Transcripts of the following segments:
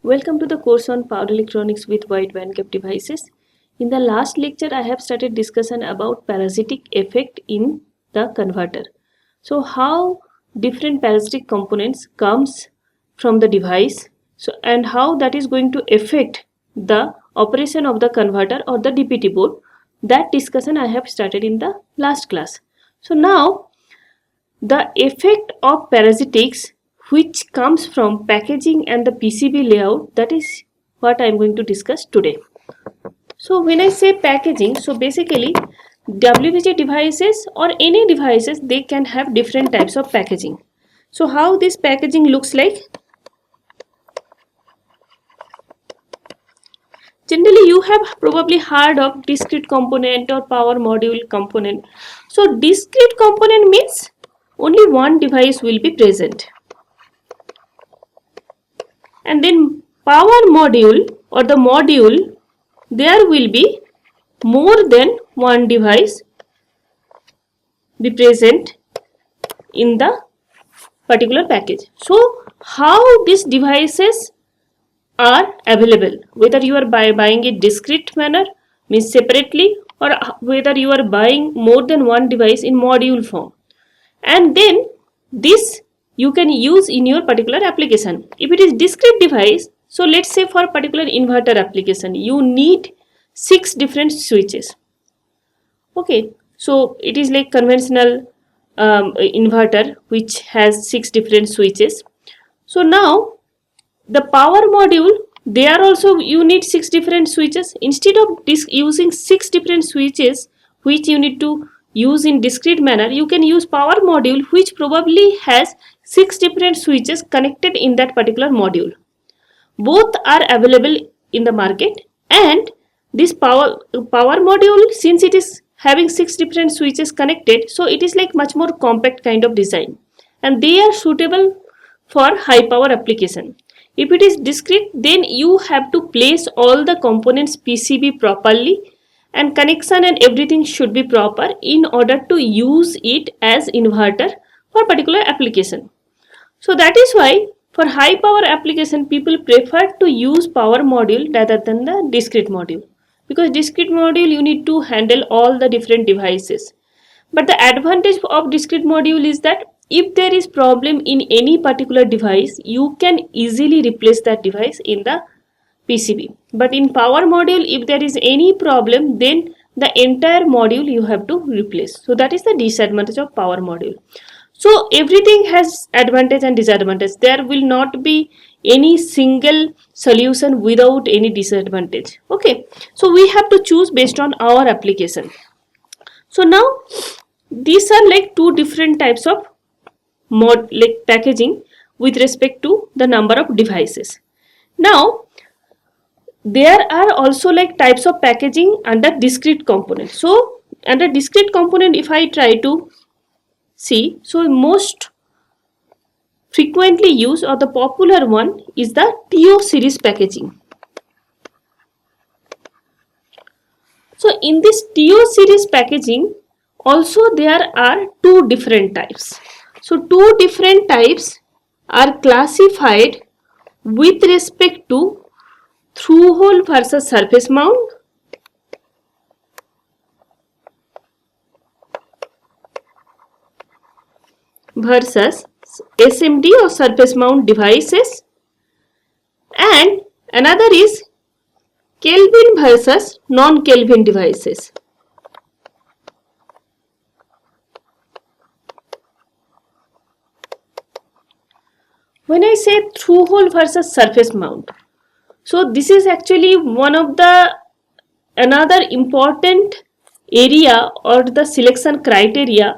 Welcome to the course on power electronics with wide bandgap devices. In the last lecture, I have started discussion about parasitic effect in the converter. So how different parasitic components comes from the device, and how that is going to affect the operation of the converter or the DPT board. That discussion I have started in the last class. So now the effect of parasitics which comes from packaging and the PCB layout, that is what I am going to discuss today. So when I say packaging, so basically WBG devices or any devices, they can have different types of packaging. So how this packaging looks like? Generally you have probably heard of discrete component or power module component. So discrete component means only one device will be present. And then power module or the module, there will be more than one device be present in the particular package. So how these devices are available, whether you are buying it discrete manner, means separately, or whether you are buying more than one device in module form, and then this you can use in your particular application. If it is discrete device, so let's say for particular inverter application you need 6 different switches. Okay, so it is like conventional inverter which has 6 different switches. So now the power module, there also you need 6 different switches. Instead of using 6 different switches which you need to use in discrete manner, you can use power module which probably has 6 different switches connected in that particular module. Both are available in the market, and this power module, since it is having 6 different switches connected, so it is like much more compact kind of design, and they are suitable for high power application. If it is discrete, then you have to place all the components PCB properly, and connection and everything should be proper in order to use it as inverter for particular application. So that is why for high power application people prefer to use power module rather than the discrete module, because discrete module you need to handle all the different devices. But the advantage of discrete module is that if there is problem in any particular device, you can easily replace that device in the PCB. But in power module, if there is any problem, then the entire module you have to replace. So that is the disadvantage of power module. So everything has advantage and disadvantage. There will not be any single solution without any disadvantage. Okay, so we have to choose based on our application. So now these are like two different types of packaging with respect to the number of devices. Now there are also like types of packaging under discrete component. So under discrete component, if I try to see, so most frequently used or the popular one is the TO series packaging. So in this TO series packaging also there are two different types. So two different types are classified with respect to through hole versus surface mount, versus SMD or surface mount devices, and another is Kelvin versus non-Kelvin devices. When I say through hole versus surface mount, so this is actually one of the another important area or the selection criteria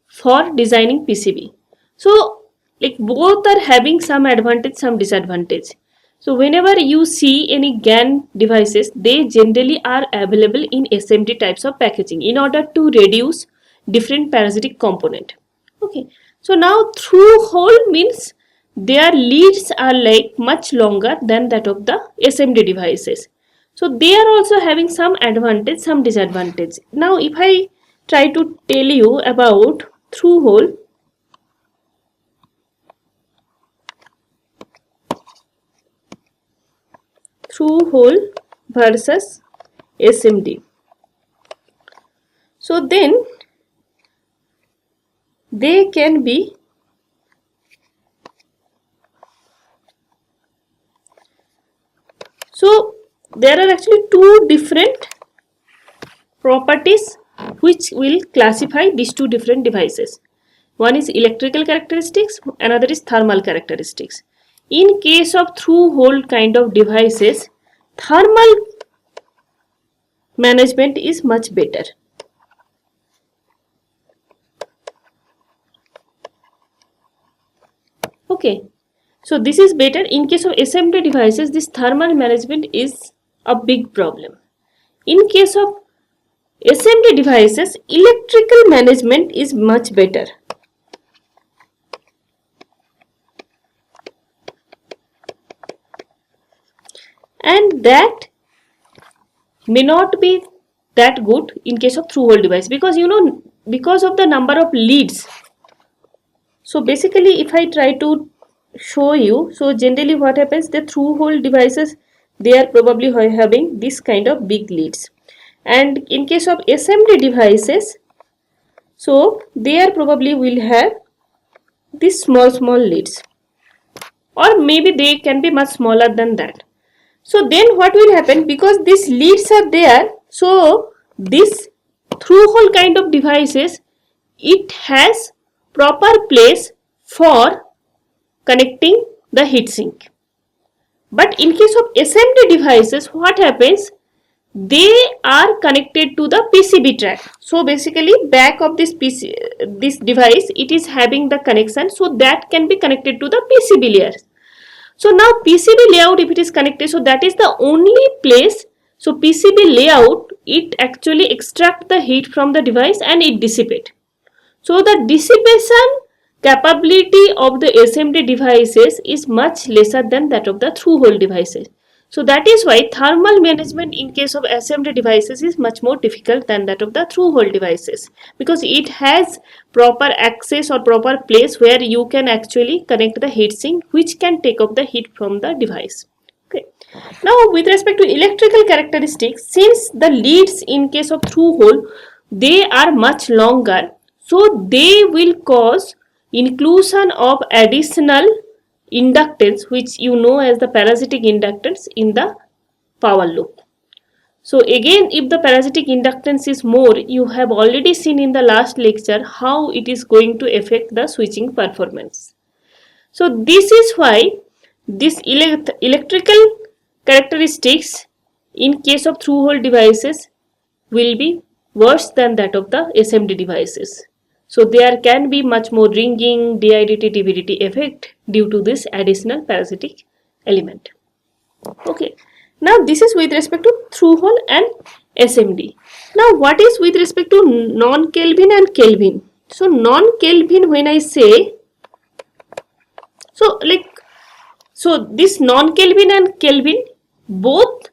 for designing PCB. So like both are having some advantage, some disadvantage. So whenever you see any GAN devices, they generally are available in SMD types of packaging in order to reduce different parasitic component. Okay, so now through hole means their leads are like much longer than that of the SMD devices. So they are also having some advantage, some disadvantage. Now if I try to tell you about through hole, through hole versus SMD. So then they can be there are actually two different properties which will classify these two different devices. One is electrical characteristics, another is thermal characteristics. In case of through hole kind of devices, thermal management is much better. Okay, so this is better. In case of SMD devices, this thermal management is a big problem. In case of SMD devices, electrical management is much better. And that may not be that good in case of through hole device, because because of the number of leads. So basically, if I try to show you, so generally what happens, the through hole devices, they are probably having this kind of big leads, and in case of SMD devices, so they are probably will have these small leads, or maybe they can be much smaller than that. So then what will happen, because these leads are there, so this through hole kind of devices, it has proper place for connecting the heatsink. But in case of SMD devices, what happens, they are connected to the PCB track. So basically back of this device, it is having the connection, so that can be connected to the PCB layers. So now PCB layout, if it is connected, so that is the only place. So PCB layout, it actually extract the heat from the device and it dissipate. So the dissipation capability of the SMD devices is much lesser than that of the through hole devices. So that is why thermal management in case of SMD devices is much more difficult than that of the through hole devices, because it has proper access or proper place where you can actually connect the heatsink, which can take up the heat from the device. Okay. Now with respect to electrical characteristics, since the leads in case of through hole, they are much longer, so they will cause inclusion of additional inductance, which you know as the parasitic inductance, in the power loop. So again, if the parasitic inductance is more, you have already seen in the last lecture how it is going to affect the switching performance. So this is why this electrical characteristics in case of through hole devices will be worse than that of the SMD devices. So there can be much more ringing, DIDT, TVDT effect due to this additional parasitic element. Okay. Now this is with respect to through hole and SMD. Now what is with respect to non-Kelvin and Kelvin? So non-Kelvin, when I say, so this non-Kelvin and Kelvin both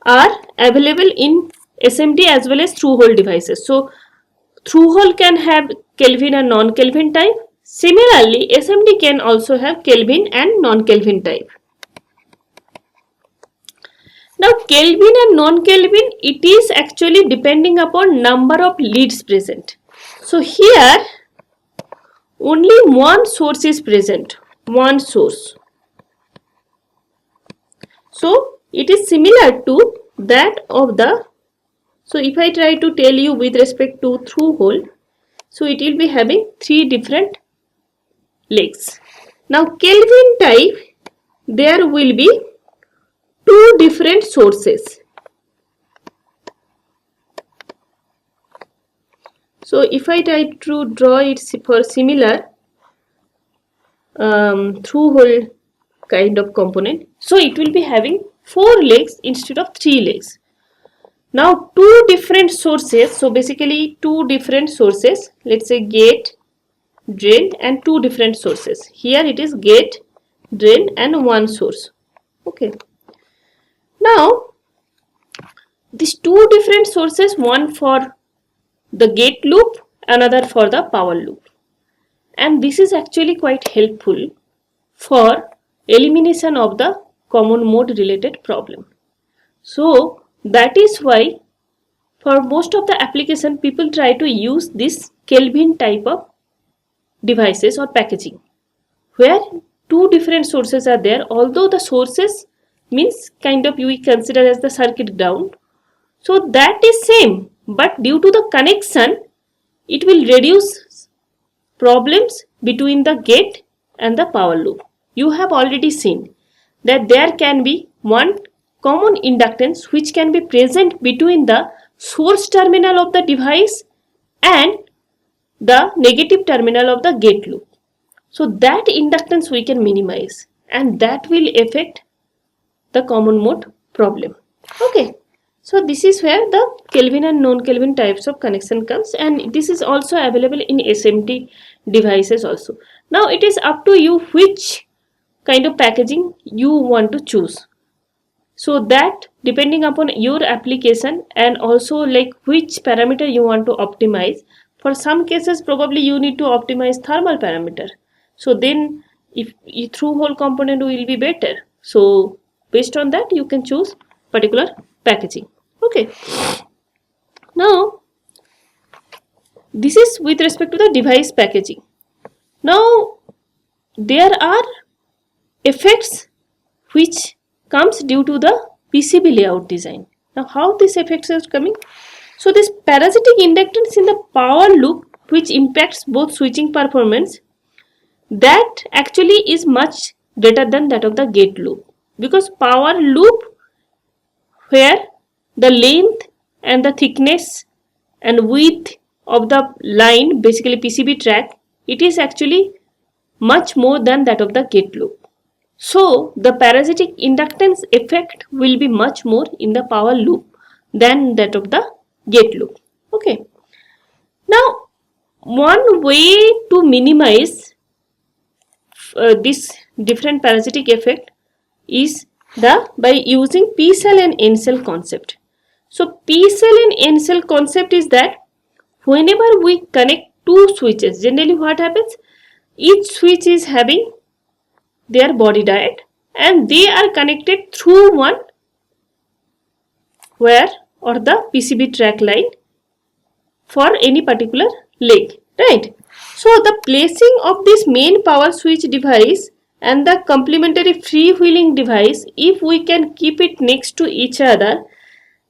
are available in SMD as well as through hole devices. So through hole can have Kelvin and non-Kelvin type. Similarly, SMD can also have Kelvin and non-Kelvin type. Now Kelvin and non-Kelvin, it is actually depending upon number of leads present. So here only one source is present, one source. So it is similar to that of the, so if I try to tell you with respect to through hole, so it will be having three different legs. Now Kelvin type, there will be two different sources. So if I try to draw it for similar through hole kind of component, so it will be having 4 legs instead of 3 legs. Now two different sources, so basically two different sources, let's say gate, drain, and two different sources. Here it is gate, drain, and one source. Okay. Now these two different sources, one for the gate loop, another for the power loop, and this is actually quite helpful for elimination of the common mode related problem. So that is why for most of the application people try to use this Kelvin type of devices or packaging, where two different sources are there, although the sources means kind of we consider as the circuit ground. So that is same, but due to the connection it will reduce problems between the gate and the power loop. You have already seen that there can be one common inductance which can be present between the source terminal of the device and the negative terminal of the gate loop. So that inductance we can minimize, and that will affect the common mode problem. Okay. So this is where the Kelvin and non-Kelvin types of connection comes, and this is also available in SMT devices also. Now it is up to you which kind of packaging you want to choose. So that depending upon your application and also like which parameter you want to optimize. For some cases probably you need to optimize thermal parameter. So then if through hole component will be better. So based on that you can choose particular packaging. Okay. Now this is with respect to the device packaging. Now there are effects which comes due to the PCB layout design. Now how these effects are coming? So this parasitic inductance in the power loop which impacts both switching performance, that actually is much greater than that of the gate loop, because power loop where the length and the thickness and width of the line, basically PCB track, it is actually much more than that of the gate loop. So the parasitic inductance effect will be much more in the power loop than that of the gate loop. Okay. Now one way to minimize this different parasitic effect is by using P cell and N cell concept. So P cell and N cell concept is that whenever we connect two switches, generally what happens? Each switch is having their body diode and they are connected through one wire or the PCB track line for any particular leg, right? So the placing of this main power switch device and the complementary freewheeling device, if we can keep it next to each other,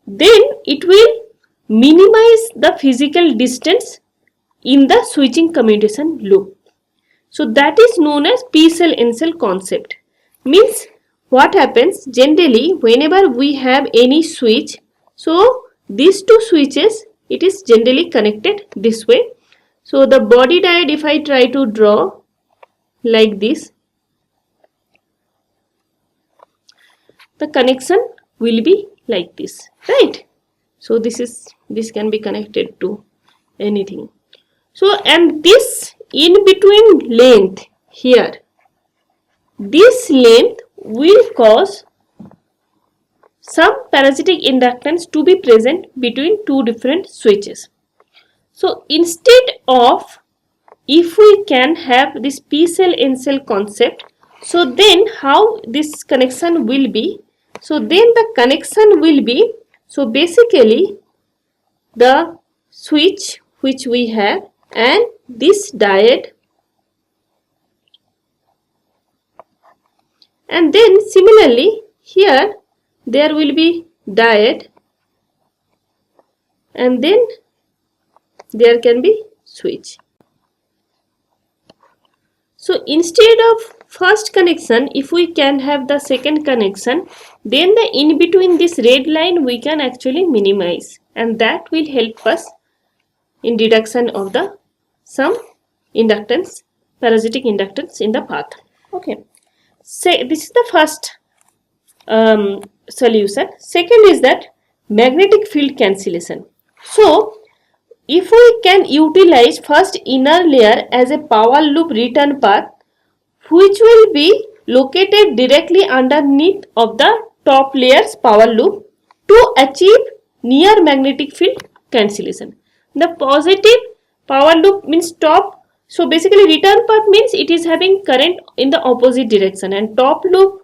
then it will minimize the physical distance in the switching commutation loop. So that is known as P cell N cell concept. Means what happens generally whenever we have any switch, so these two switches, it is generally connected this way. So the body diode, if I try to draw like this, the connection will be like this, right? So this can be connected to anything. So and this in between length here, this length will cause some parasitic inductance to be present between two different switches. So instead of, if we can have this P cell N cell concept, so then how this connection will be? So then the connection will be, so basically the switch which we have and this diode, and then similarly here there will be diode and then there can be switch. So instead of first connection, if we can have the second connection, then the in between this red line we can actually minimize, and that will help us in reduction of the some inductance, parasitic inductance in the path. Okay. Say this is the first solution. Second is that magnetic field cancellation. So if we can utilize first inner layer as a power loop return path, which will be located directly underneath of the top layer's power loop to achieve near magnetic field cancellation. The positive power loop means top. So basically return path means it is having current in the opposite direction, and top loop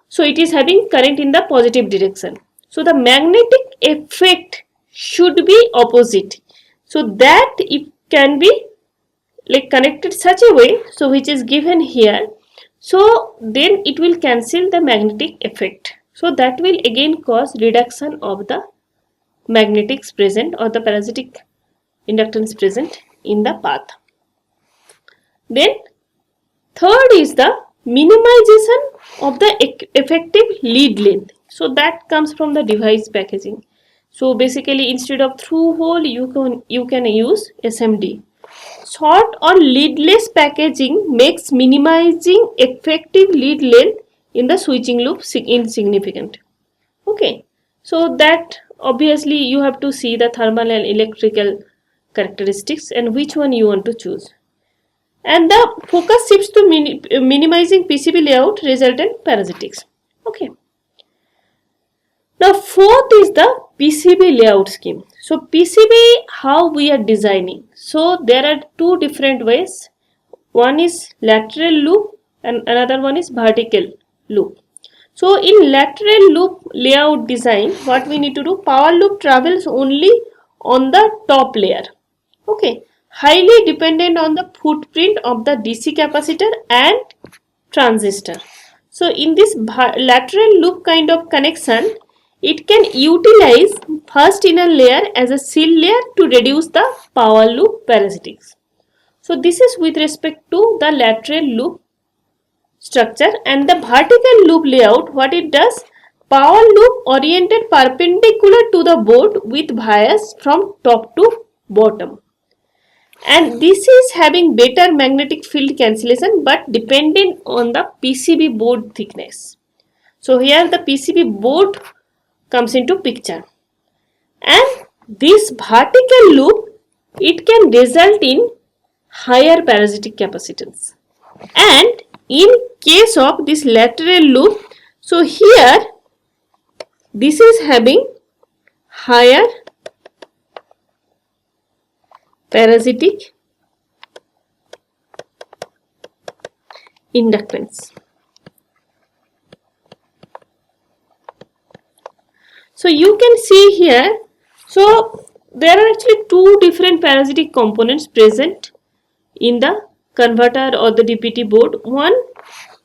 So it is having current in the positive direction. So the magnetic effect should be opposite. So that it can be like connected such a way, so which is given here. So then it will cancel the magnetic effect. So that will again cause reduction of the magnetics present or the parasitic inductance present in the path. Then third is the minimization of the effective lead length. So that comes from the device packaging. So basically instead of through hole you can use SMD. Short or leadless packaging makes minimizing effective lead length in the switching loop insignificant. Okay, so that obviously you have to see the thermal and electrical characteristics and which one you want to choose. And the focus shifts to minimizing PCB layout resultant parasitics. Okay. Now fourth is the PCB layout scheme. So PCB, how we are designing. So there are two different ways. One is lateral loop and another one is vertical loop. So in lateral loop layout design, what we need to do, power loop travels only on the top layer. Okay, highly dependent on the footprint of the DC capacitor and transistor. So in this lateral loop kind of connection, it can utilize first inner layer as a seal layer to reduce the power loop parasitics. So this is with respect to the lateral loop structure. And the vertical loop layout, what it does, power loop oriented perpendicular to the board with bias from top to bottom. And this is having better magnetic field cancellation but dependent on the PCB board thickness. So here the PCB board comes into picture. And this vertical loop, it can result in higher parasitic capacitance. And in case of this lateral loop, so here this is having higher parasitic inductance. So you can see here, so there are actually two different parasitic components present in the converter or the DPT board. One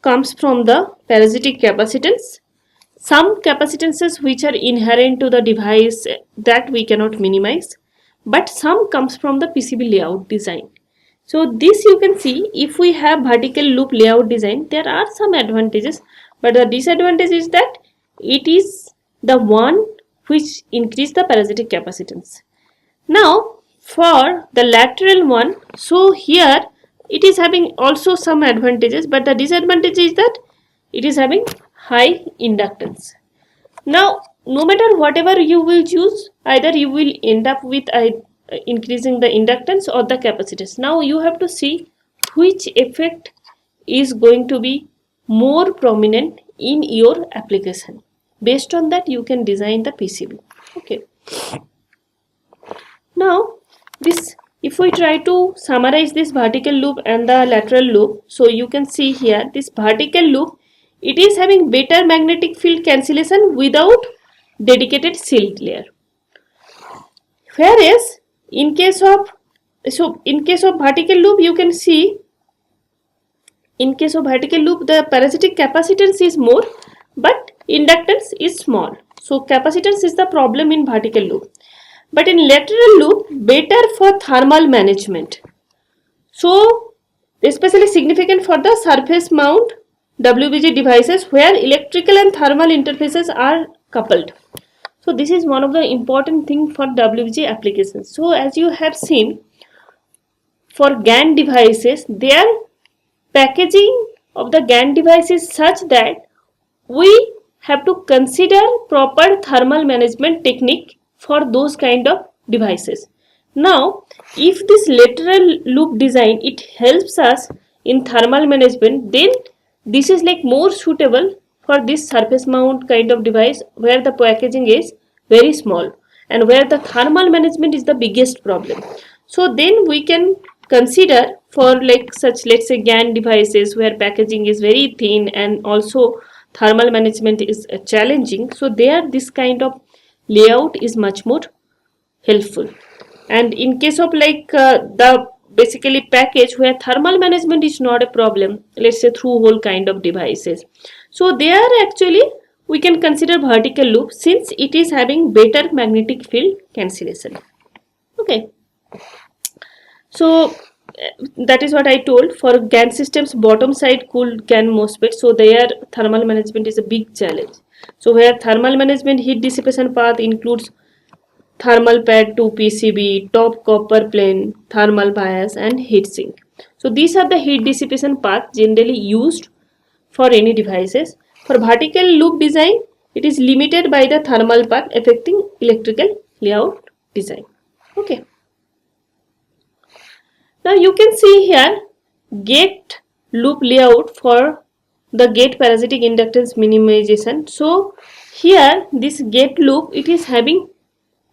comes from the parasitic capacitance. Some capacitances which are inherent to the device that we cannot minimize, but some comes from the PCB layout design. So this you can see, if we have vertical loop layout design, there are some advantages, but the disadvantage is that it is the one which increase the parasitic capacitance. Now for the lateral one, so here it is having also some advantages, but the disadvantage is that it is having high inductance. Now no matter whatever you will choose, either you will end up with increasing the inductance or the capacitance. Now you have to see which effect is going to be more prominent in your application. Based on that you can design the PCB. Okay. Now this, if we try to summarize this vertical loop and the lateral loop, so you can see here this vertical loop, it is having better magnetic field cancellation without dedicated sealed layer. Whereas in case of vertical loop, you can see in case of vertical loop the parasitic capacitance is more but inductance is small. So capacitance is the problem in vertical loop. But in lateral loop, better for thermal management. So especially significant for the surface mount WBG devices where electrical and thermal interfaces are coupled. So this is one of the important thing for WBG applications. So as you have seen, for GAN devices, their packaging of the GAN device is such that we have to consider proper thermal management technique for those kind of devices. Now, if this lateral loop design, it helps us in thermal management, then this is like more suitable for this surface mount kind of device where the packaging is very small and where the thermal management is the biggest problem. So then we can consider for like such, let's say GAN devices where packaging is very thin and also thermal management is challenging, so there this kind of layout is much more helpful. And in case of like the basically package where thermal management is not a problem, let's say through whole kind of devices, so there actually we can consider vertical loop since it is having better magnetic field cancellation. Okay, so that is what I told. For GAN systems, bottom side cooled GAN MOSFET, so their thermal management is a big challenge. So where thermal management heat dissipation path includes thermal pad to PCB, top copper plane, thermal bias and heat sink. So these are the heat dissipation path generally used for any devices. For vertical loop design, it is limited by the thermal path affecting electrical layout design. Okay. Now you can see here gate loop layout for the gate parasitic inductance minimization. So here this gate loop, it is having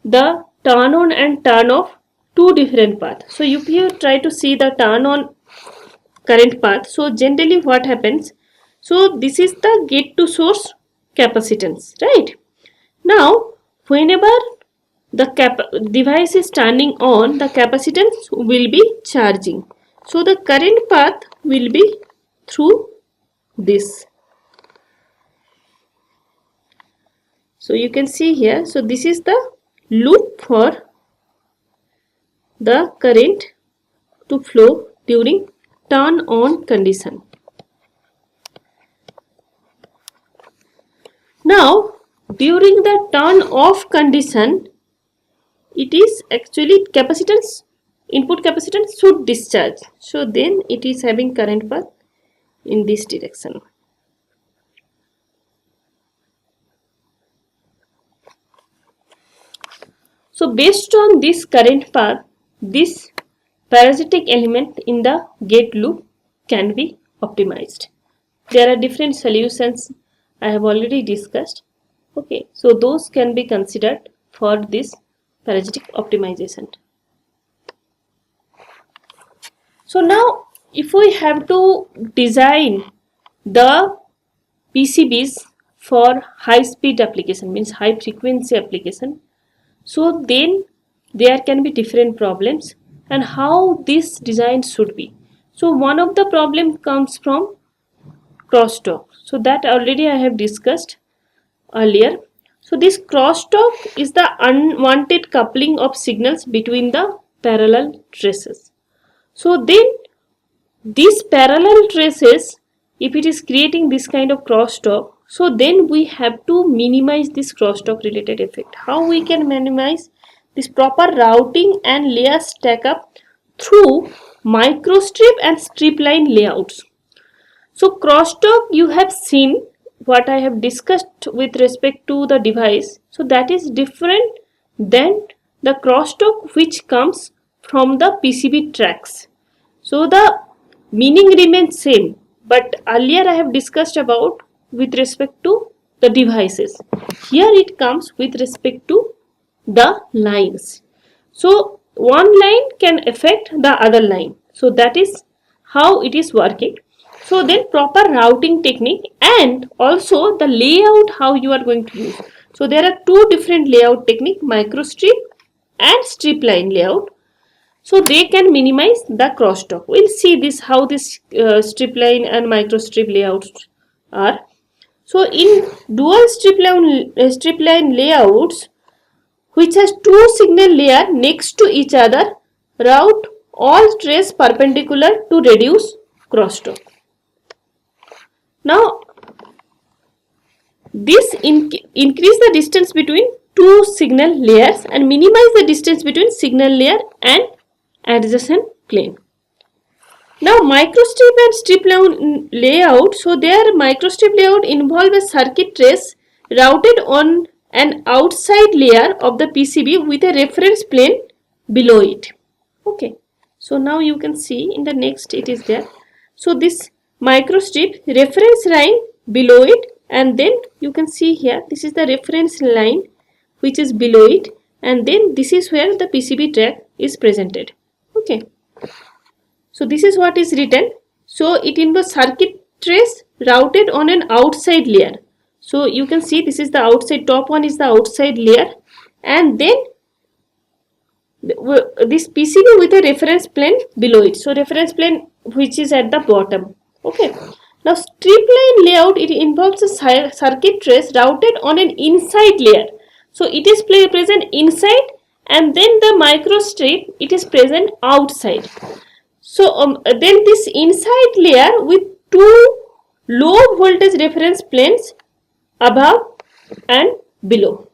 the turn on and turn off two different paths. So if you try to see the turn on current path, so generally what happens, so this is the gate to source capacitance, right? Now whenever the device is turning on, the capacitance will be charging. So the current path will be through this. So you can see here, so this is the loop for the current to flow during turn on condition. Now during the turn off condition, it is actually capacitance, input capacitance should discharge. So then it is having current path in this direction. So based on this current path, this parasitic element in the gate loop can be optimized. There are different solutions I have already discussed. Okay, so those can be considered for this parasitic optimization. So now if we have to design the PCBs for high speed application, means high frequency application, so then there can be different problems and how this design should be. So one of the problem comes from crosstalk. So that already I have discussed earlier. So this crosstalk is the unwanted coupling of signals between the parallel traces. So then these parallel traces, if it is creating this kind of crosstalk, so then we have to minimize this crosstalk related effect. How we can minimize? This proper routing and layer stack up through microstrip and strip line layouts. So crosstalk, you have seen what I have discussed with respect to the device. So that is different than the crosstalk which comes from the PCB tracks. So the meaning remains same, but earlier I have discussed about with respect to the devices. Here it comes with respect to the lines. So one line can affect the other line. So that is how it is working. So then proper routing technique and also the layout how you are going to use. So there are two different layout technique, microstrip and strip line layout. So they can minimize the crosstalk. We'll see this how this strip line and microstrip layouts are. So in dual strip line layouts, which has two signal layer next to each other, route all trace perpendicular to reduce crosstalk. Now this increase the distance between two signal layers and minimize the distance between signal layer and adjacent plane. Now microstrip and strip line layout. So their microstrip layout involve a circuit trace routed on an outside layer of the PCB with a reference plane below it. Okay. So now you can see in the next it is there. So this microstrip reference line below it, and then you can see here this is the reference line which is below it, and then this is where the PCB track is presented. Okay. So this is what is written. So it involves circuit trace routed on an outside layer. So you can see this is the outside, top one is the outside layer, and then this PCB with a reference plane below it. So reference plane which is at the bottom. Okay. Now strip line layout, it involves a circuit trace routed on an inside layer. So it is present inside, and then the microstrip, it is present outside. So then this inside layer with two low voltage reference planes above and below.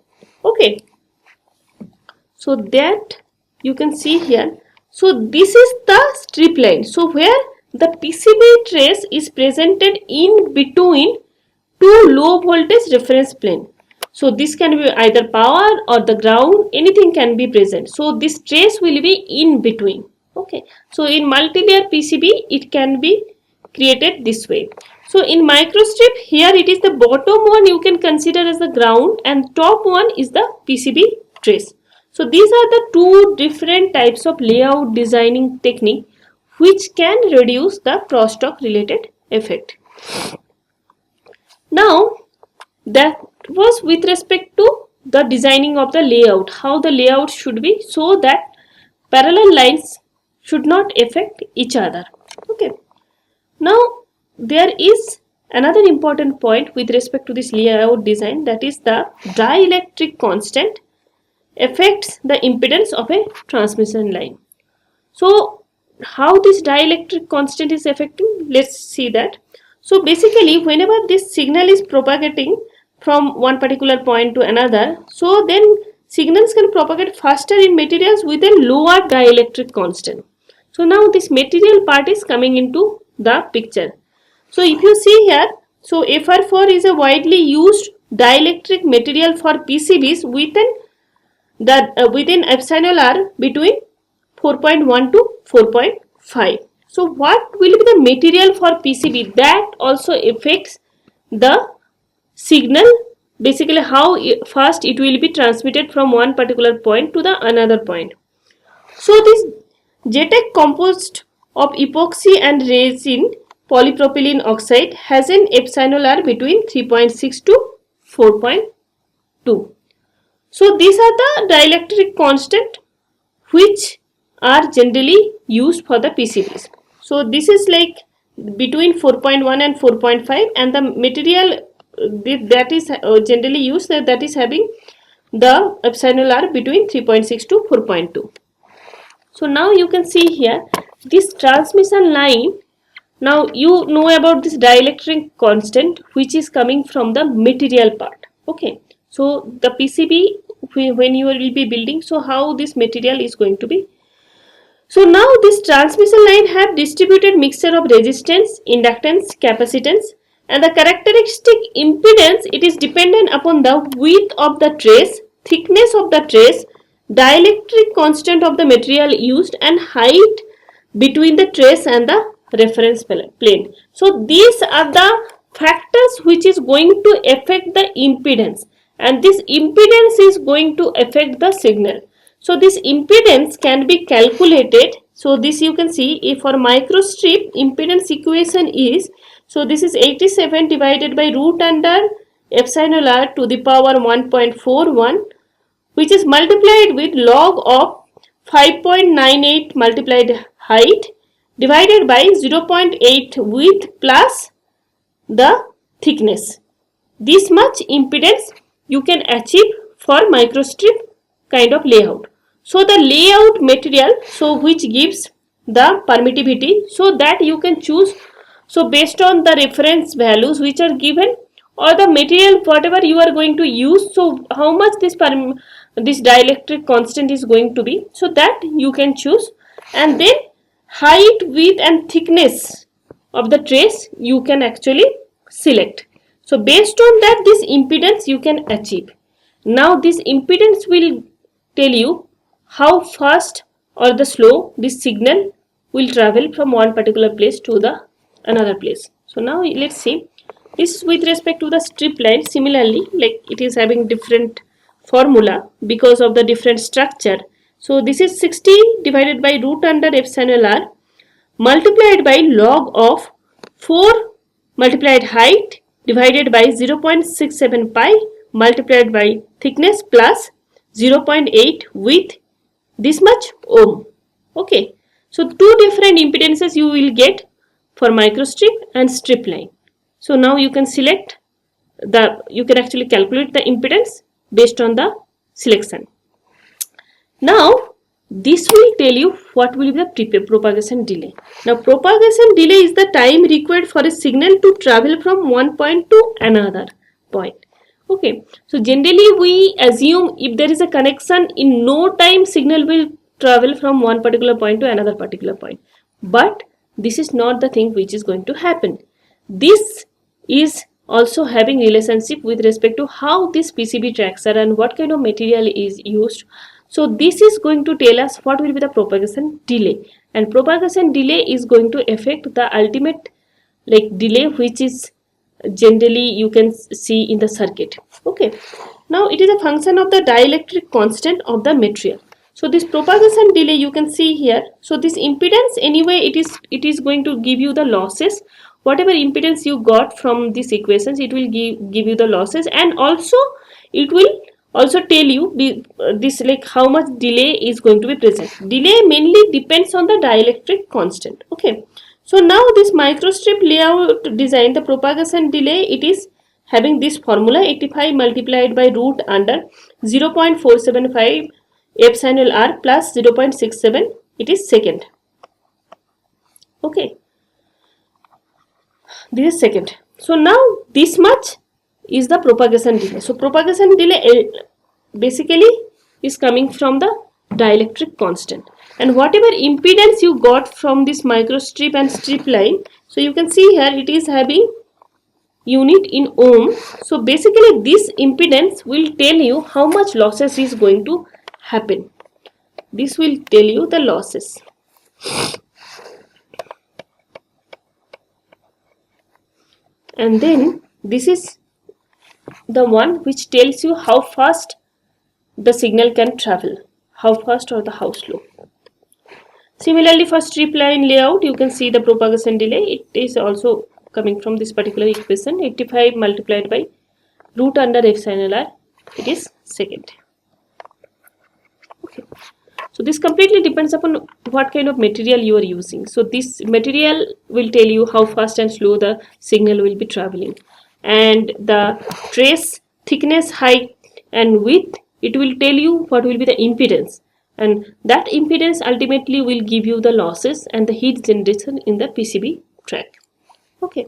Okay. So that you can see here. So this is the strip line. So where the PCB trace is presented in between two low voltage reference plane. So this can be either power or the ground, anything can be present. So this trace will be in between. Okay. So in multi-layer PCB, it can be created this way. So in microstrip, here it is the bottom one you can consider as the ground, and top one is the PCB trace. So these are the two different types of layout designing technique which can reduce the crosstalk related effect. Now that was with respect to the designing of the layout, how the layout should be so that parallel lines should not affect each other. Okay. Now there is another important point with respect to this layout design, that is the dielectric constant affects the impedance of a transmission line. So how this dielectric constant is affecting, let's see that. So basically whenever this signal is propagating from one particular point to another, so then signals can propagate faster in materials with a lower dielectric constant. So now this material part is coming into the picture. So if you see here, so FR4 is a widely used dielectric material for PCBs within epsilon r between 4.1 to 4.5. So what will be the material for PCB? That also affects the signal, basically how fast it will be transmitted from one particular point to the another point. So this JTAG composed of epoxy and resin polypropylene oxide has an epsilon r between 3.6 to 4.2. So these are the dielectric constant which are generally used for the PCBs. So this is like between 4.1 and 4.5, and the material that is generally used, that is having the epsilon r between 3.6 to 4.2. So now you can see here this transmission line. Now you know about this dielectric constant which is coming from the material part. Okay. So the PCB when you will be building, so how this material is going to be. So now this transmission line have distributed mixture of resistance, inductance, capacitance, and the characteristic impedance, it is dependent upon the width of the trace, thickness of the trace, dielectric constant of the material used, and height between the trace and the reference plane. So these are the factors which is going to affect the impedance, and this impedance is going to affect the signal. So this impedance can be calculated. So this you can see, if for microstrip impedance equation is, so this is 87 divided by root under epsilon r to the power 1.41, which is multiplied with log of 5.98 multiplied height divided by 0.8 width plus the thickness. This much impedance you can achieve for microstrip kind of layout. So the layout material, so which gives the permittivity, so that you can choose, so based on the reference values which are given, or the material whatever you are going to use, so how much this dielectric constant is going to be, so that you can choose, and then height, width and thickness of the trace you can actually select. So based on that, this impedance you can achieve. Now this impedance will tell you how fast or the slow this signal will travel from one particular place to the another place. So now let's see, this is with respect to the strip line. Similarly, like it is having different formula because of the different structure. So this is 60 divided by root under epsilon r multiplied by log of 4 multiplied height divided by 0.67 pi multiplied by thickness plus 0.8 width, this much ohm. Okay, so two different impedances you will get for microstrip and strip line. So now you can select you can actually calculate the impedance based on the selection. Now this will tell you what will be the propagation delay. Now propagation delay is the time required for a signal to travel from one point to another point. Okay, so generally we assume if there is a connection, in no time signal will travel from one particular point to another particular point. But this is not the thing which is going to happen. This is also having relationship with respect to how this PCB tracks are and what kind of material is used. So this is going to tell us what will be the propagation delay, and propagation delay is going to affect the ultimate delay, which is generally you can see in the circuit. Okay, now it is a function of the dielectric constant of the material. So this propagation delay you can see here. So this impedance, anyway it is going to give you the losses. Whatever impedance you got from these equations, it will give you the losses, and also it will also tell you this how much delay is going to be present. Delay mainly depends on the dielectric constant. Okay, so now this microstrip layout design, the propagation delay, it is having this formula 85 multiplied by root under 0.475 epsilon r plus 0.67, it is second. Okay, this is second. So now this much is the propagation delay. So propagation delay basically is coming from the dielectric constant, and whatever impedance you got from this microstrip and strip line, so you can see here it is having unit in ohm. So basically this impedance will tell you how much losses is going to happen. This will tell you the losses. And then this is the one which tells you how fast the signal can travel, how fast or how slow. Similarly for strip line layout, you can see the propagation delay, it is also coming from this particular equation 85 multiplied by root under epsilon r, it is second. Okay, so this completely depends upon what kind of material you are using. So this material will tell you how fast and slow the signal will be traveling, and the trace thickness, height and width, it will tell you what will be the impedance, and that impedance ultimately will give you the losses and the heat generation in the PCB track. Okay,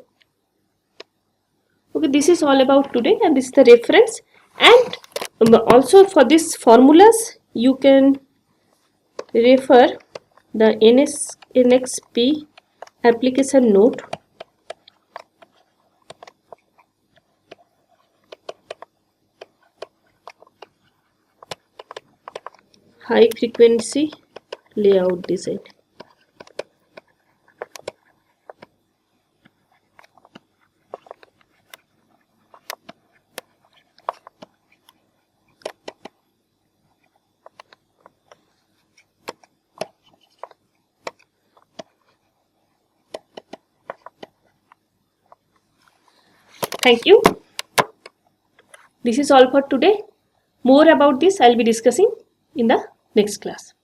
this is all about today, and this is the reference, and also for these formulas you can refer the NXP application note. High frequency layout design. Thank you. This is all for today. More about this I'll be discussing in the next class.